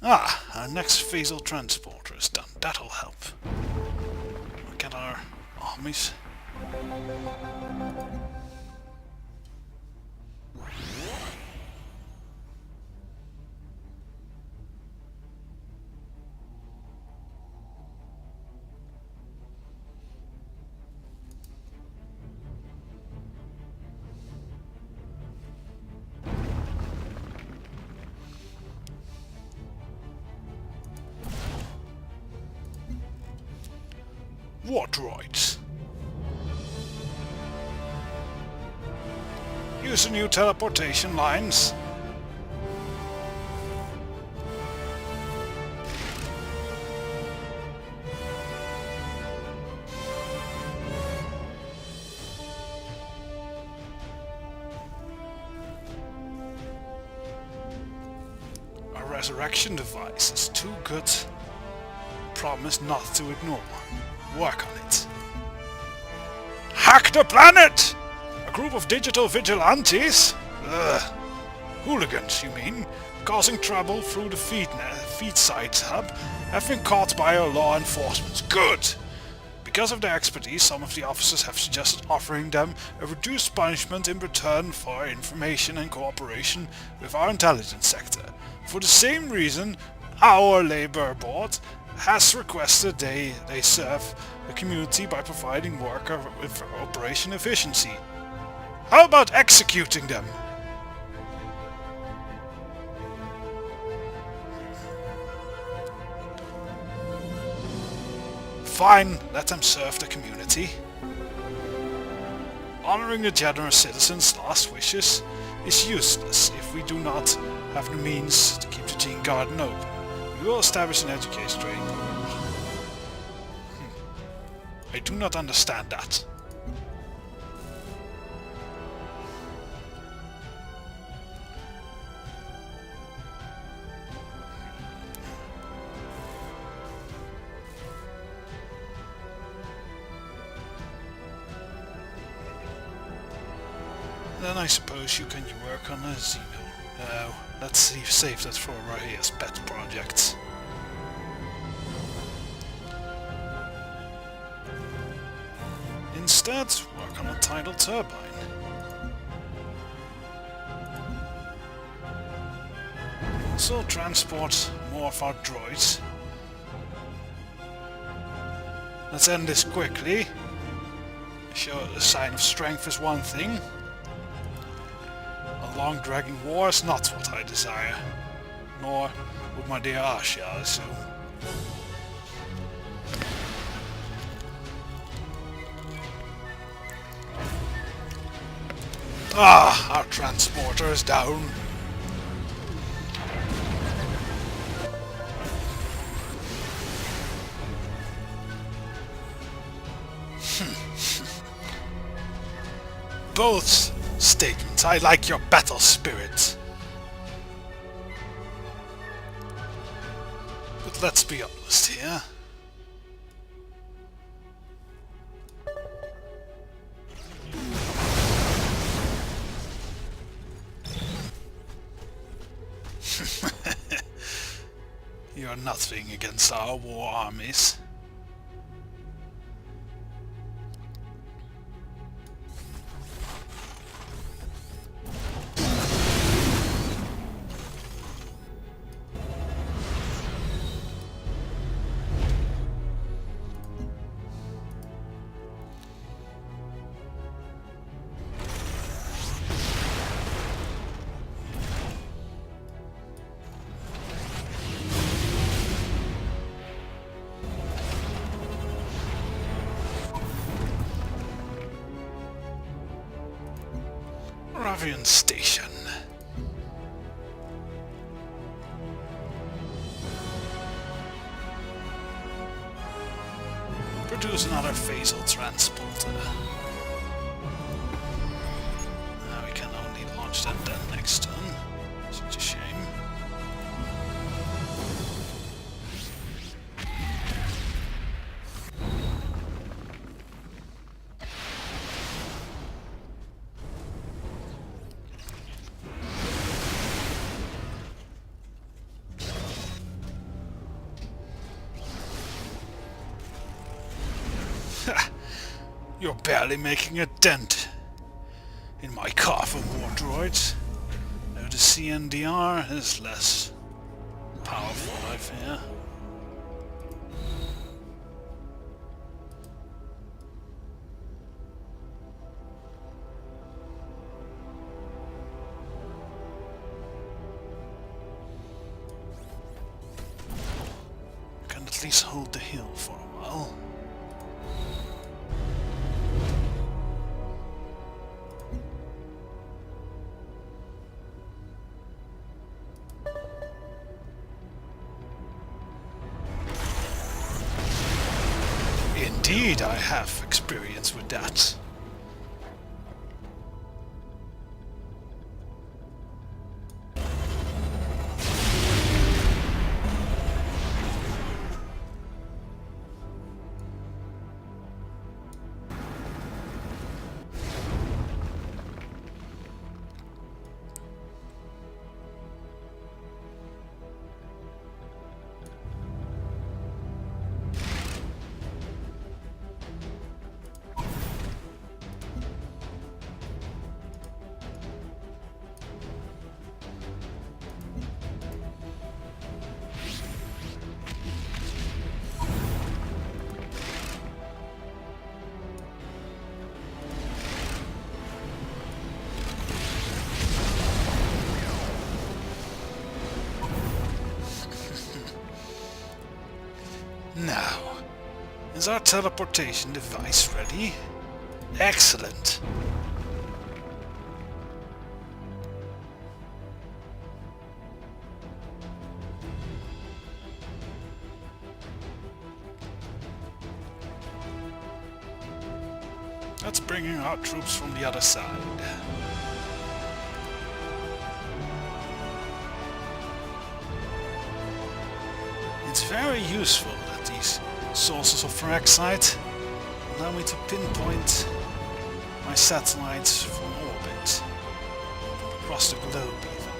Ah, our next phasal transporter is done. That'll help. Look at our armies. War droids. Use the new teleportation lines. Our resurrection device is too good. Promise not to ignore. Work on it. Hack the planet! A group of digital vigilantes? Ugh. Hooligans, you mean? Causing trouble through the feed site hub have been caught by our law enforcement. Good! Because of their expertise, some of the officers have suggested offering them a reduced punishment in return for information and cooperation with our intelligence sector. For the same reason, our labor board has requested they serve the community by providing worker with operation efficiency. How about executing them? Fine, let them serve the community. Honoring the generous citizens' last wishes is useless if we do not have the means to keep the Gene Garden open. We will establish an education training program. I do not understand that. Then I suppose you can work on a Xeno. Let's save that for Rahea's pet projects. Instead, work on a tidal turbine. Also transport more of our droids. Let's end this quickly. Show a sign of strength is one thing. A long dragging war is not what I desire. Nor would my dear Asha, I assume. Ah, our transporter is down. Both statements. I like your battle spirit. But let's be honest here. You're nothing against our war armies. Ravian Station. Produce another phasal transporter. Now we can only launch that then next turn. Such a shame. You're barely making a dent in my car for war droids. Though the CNDR is less powerful, I fear. Can at least hold the hill for a while. Indeed, I have experience with that. Now, is our teleportation device ready? Excellent. That's bringing our troops from the other side. It's very useful that these sources of Phyrexight allow me to pinpoint my satellites from orbit, across the globe even.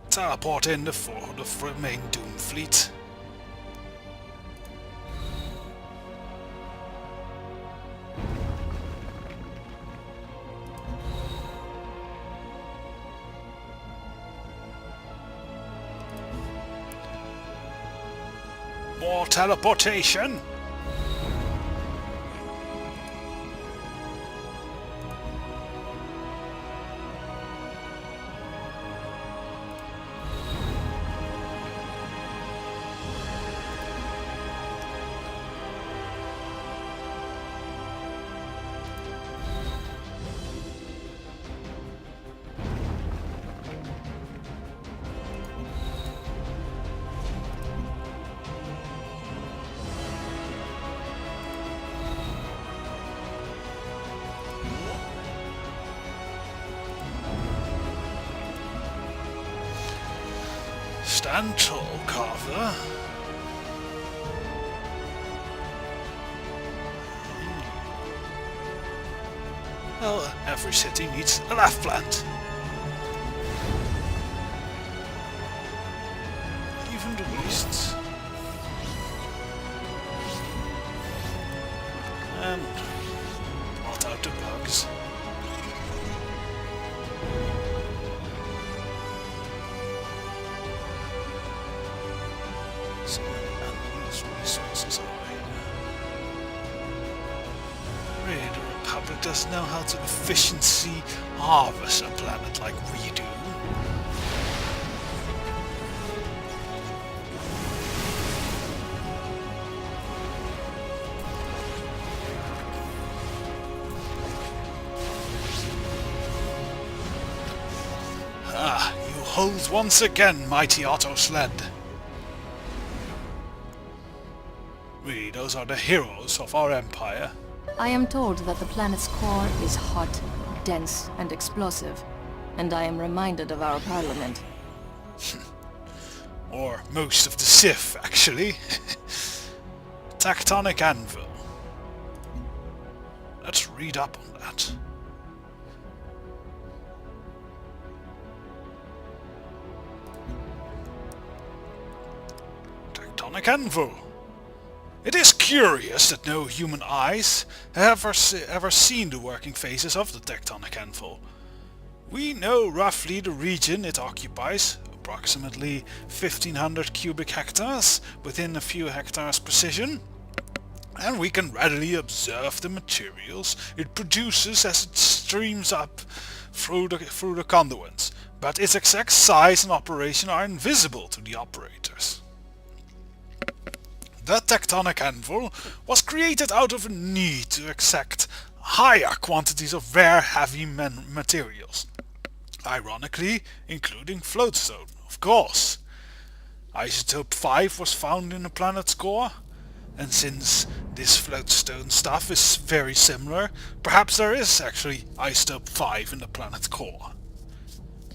Teleport in the main Doom fleet. More teleportation! Stand tall, Carver. Well, every city needs a laugh plant. Even the beasts. And blot out the bugs. So many unused resources away. Really, the Republic doesn't know how to efficiently harvest a planet like we do. Ah, you hold once again, mighty Otto Sled. We, those are the heroes of our empire. I am told that the planet's core is hot, dense, and explosive, and I am reminded of our parliament. Or most of the Sith, actually. Tectonic anvil. Let's read up on that. tectonic anvil. It is curious that no human eyes have ever seen the working phases of the tectonic anvil. We know roughly the region it occupies, approximately 1500 cubic hectares within a few hectares precision, and we can readily observe the materials it produces as it streams up through the conduits, but its exact size and operation are invisible to the operators. The tectonic anvil was created out of a need to extract higher quantities of rare heavy materials, ironically including floatstone, of course. Isotope 5 was found in the planet's core, and since this floatstone stuff is very similar, perhaps there is actually isotope 5 in the planet's core.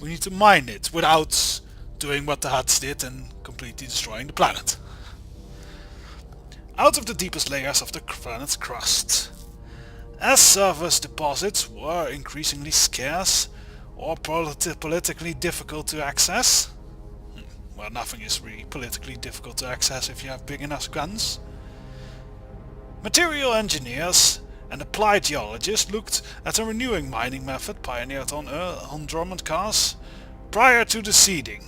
We need to mine it without doing what the Huts did and completely destroying the planet. Out of the deepest layers of the planet's crust. As surface deposits were increasingly scarce or politically difficult to access, well, nothing is really politically difficult to access if you have big enough guns, material engineers and applied geologists looked at a renewing mining method pioneered on dormant cars prior to the seeding,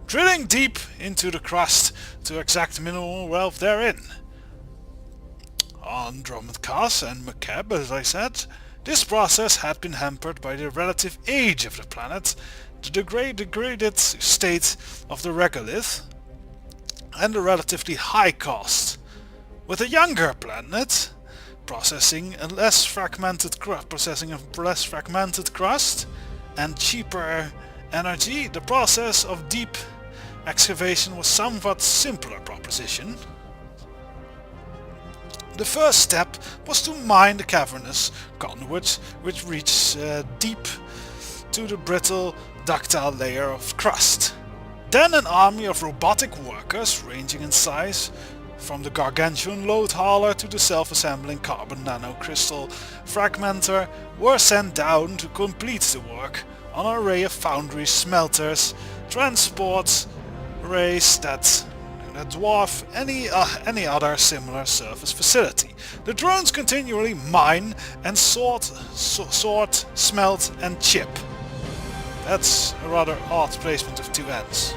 drilling deep into the crust to extract mineral wealth therein. On dormant cars and Macabre, as I said, this process had been hampered by the relative age of the planet, the degraded state of the regolith, and the relatively high cost. With a younger planet processing a less fragmented crust and cheaper energy, the process of deep excavation was somewhat simpler proposition. The first step was to mine the cavernous conduits which reached deep to the brittle, ductile layer of crust. Then an army of robotic workers, ranging in size from the gargantuan load hauler to the self-assembling carbon nanocrystal fragmenter, were sent down to complete the work on an array of foundries, smelters, transport arrays that dwarf any other similar surface facility. The drones continually mine and sort, smelt and chip. That's a rather odd placement of two ends.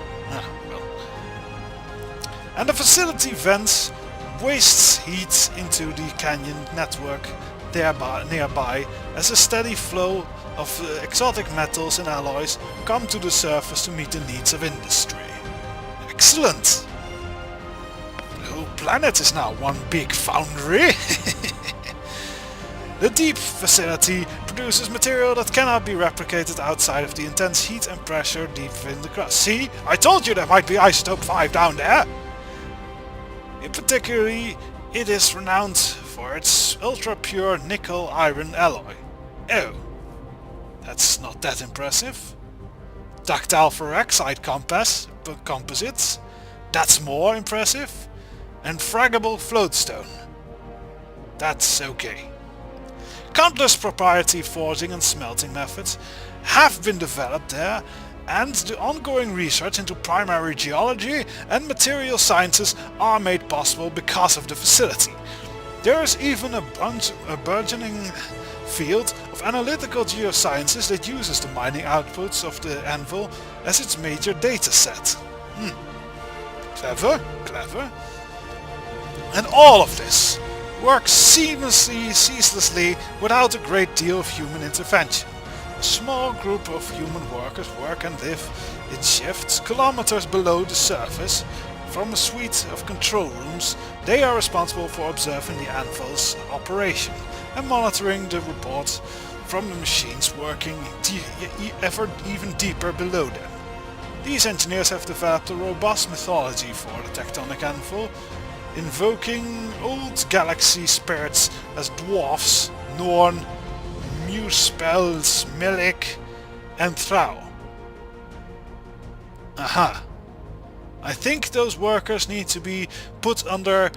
And the facility vents wastes heat into the canyon network nearby as a steady flow of exotic metals and alloys come to the surface to meet the needs of industry. Excellent! The whole planet is now one big foundry. The deep facility produces material that cannot be replicated outside of the intense heat and pressure deep in the crust. See, I told you there might be isotope 5 down there! In particular, it is renowned for its ultra-pure nickel-iron alloy. Oh, that's not that impressive. Ductile ferrexide composites, that's more impressive. And fraggable floatstone, that's okay. Countless proprietary forging and smelting methods have been developed there, and the ongoing research into primary geology and material sciences are made possible because of the facility. There is even a burgeoning field of analytical geosciences that uses the mining outputs of the anvil as its major data set. Clever, clever. And all of this works ceaselessly without a great deal of human intervention. A small group of human workers work and live in shifts kilometers below the surface. From a suite of control rooms, they are responsible for observing the anvil's operation and monitoring the reports from the machines working even deeper below them. These engineers have developed a robust mythology for the tectonic anvil, invoking old galaxy spirits as dwarfs, Norn, Muspels, Milik, and Thrau. Aha. I think those workers need to be put under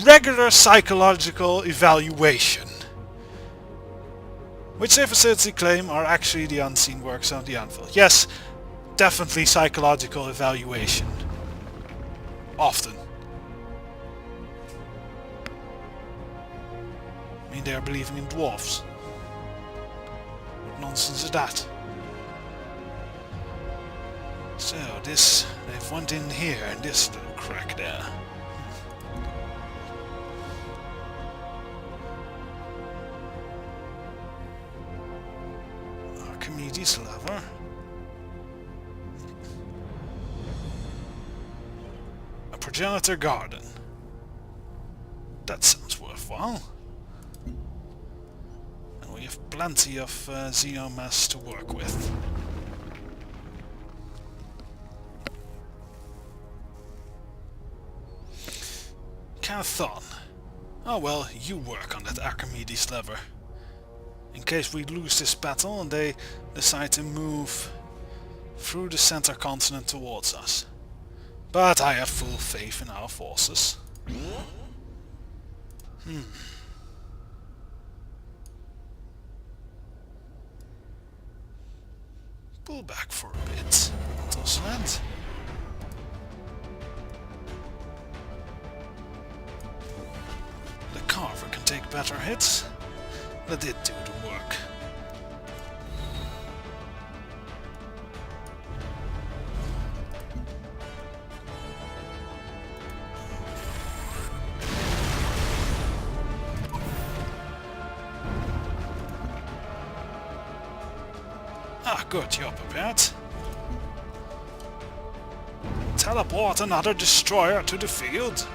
regular psychological evaluation, which they facility claim are actually the unseen works of the anvil. Yes, definitely psychological evaluation. often. I mean, they are believing in dwarves. What nonsense is that? So, they've went in here, in this little crack there. Archimedes lever. A progenitor garden. That sounds worthwhile. And we have plenty of xenomass to work with. Cathon. Oh well, you work on that Archimedes lever. In case we lose this battle and they decide to move through the center continent towards us. But I have full faith in our forces. Pull back for a bit. Doesn't it? The Carver can take better hits. Let it do the work. Ah, good, you're prepared. Teleport another destroyer to the field.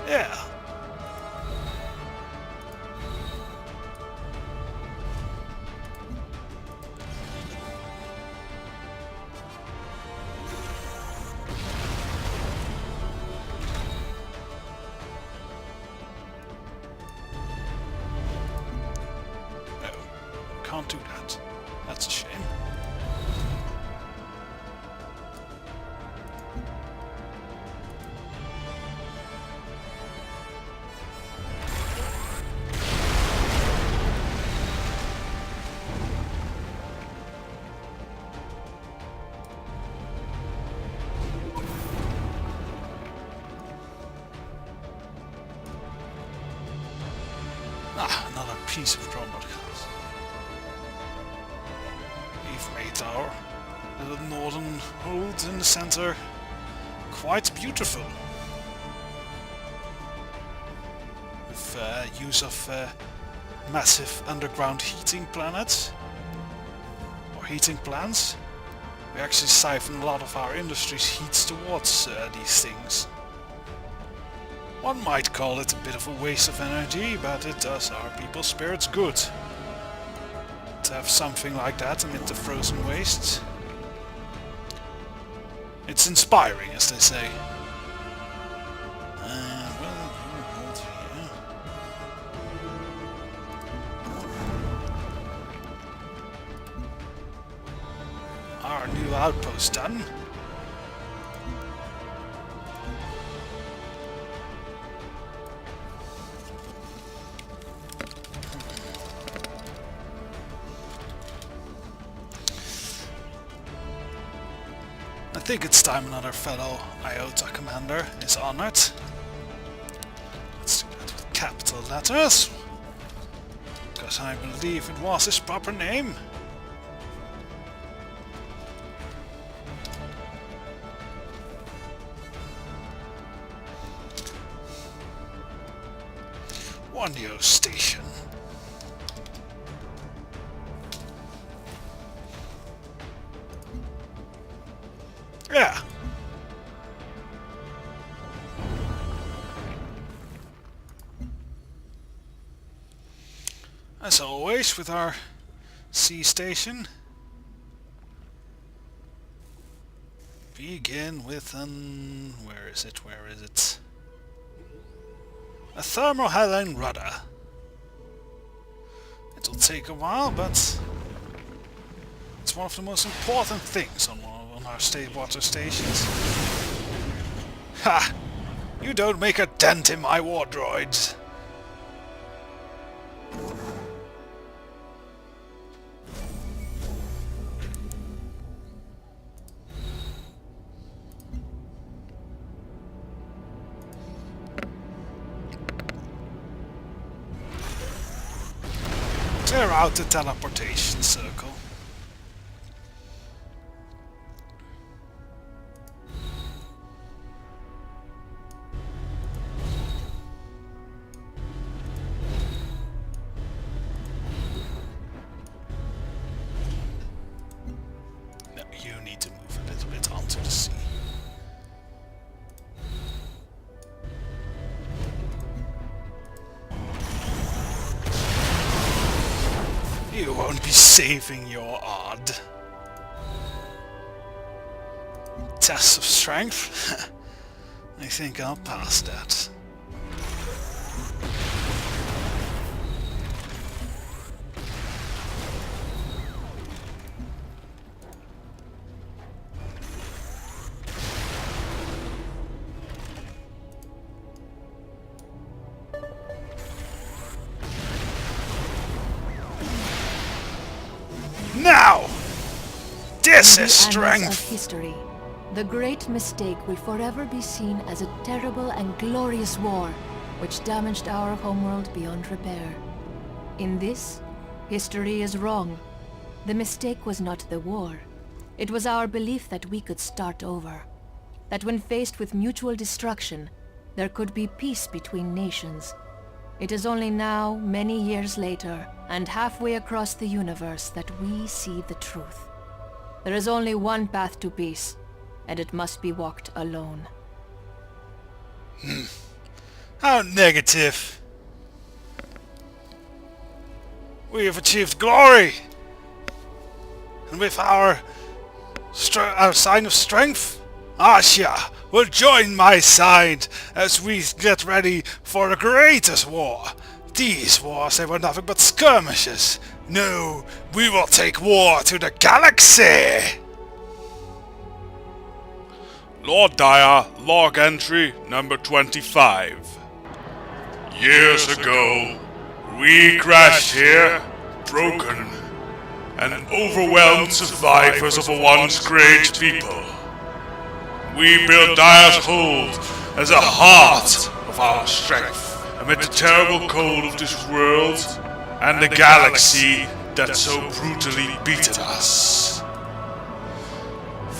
Yeah. Can't do that. That's a shame. Ah, another piece of drop podcast. We've made our little northern hold in the center quite beautiful. With use of massive underground heating planets or heating plants, we actually siphon a lot of our industry's heats towards these things. One might call it a bit of a waste of energy, but it does our people's spirits good to have something like that amid the frozen wastes. It's inspiring, as they say. Well, you hold here. Our new outpost done. I think it's time another fellow Iota commander is honored. Let's do that with capital letters, because I believe it was his proper name. Wanyo Station. Yeah. As always with our sea station, begin with an... where is it? A thermohaline rudder. It'll take a while, but it's one of the most important things on our water stations. Ha! You don't make a dent in my war droids. Clear out the teleportation circle. No, you need to move a little bit onto the sea. You won't be saving your odd. Test of strength? I think I'll pass that. Now! This is strength! Of history, the great mistake will forever be seen as a terrible and glorious war, which damaged our homeworld beyond repair. In this, history is wrong. The mistake was not the war. It was our belief that we could start over. That when faced with mutual destruction, there could be peace between nations. It is only now, many years later, and halfway across the universe, that we see the truth. There is only one path to peace, and it must be walked alone. How negative! We have achieved glory! And with our sign of strength, Asha will join my side as we get ready for the greatest war. These wars, they were nothing but skirmishes. No, we will take war to the galaxy! Lord Diar, log entry number 25. Years ago, we crashed here, broken, and overwhelmed survivors of a once great people. We built Diar's hold as a heart of our strength amid the terrible cold of this world and the galaxy that so brutally beaten us.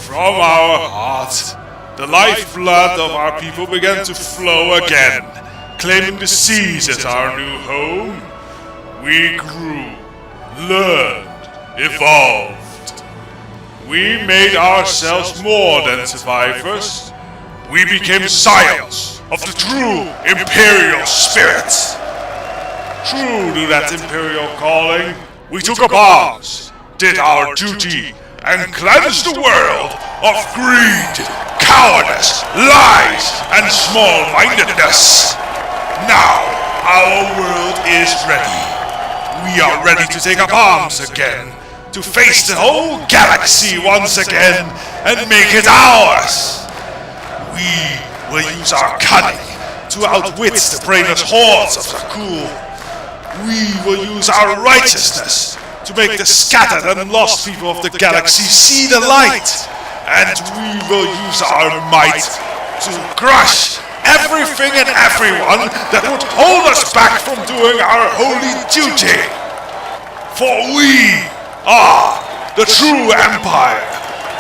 From our heart, the lifeblood of our people began to flow again, claiming the seas as our new home. We grew, learned, evolved. We made ourselves more than survivors. We became scions of the true Imperial spirit. True to that Imperial calling, we took up arms, did our duty, and cleansed the world of greed, cowardice, lies, and small-mindedness. Now, our world is ready. We are ready to take up arms again, to face the whole galaxy once again, and make it ours. We will use our cunning to outwit the brainless hordes of Zakul. We will use our righteousness to make the scattered and lost people of the galaxy see the light. And we will use our might to crush everything and everyone that would hold us back from doing our holy duty. For we are the true Empire.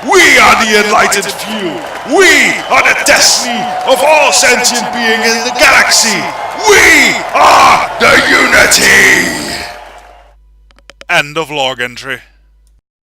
We are the enlightened few. We are the destiny of all sentient being in the galaxy. We are the unity! End of log entry.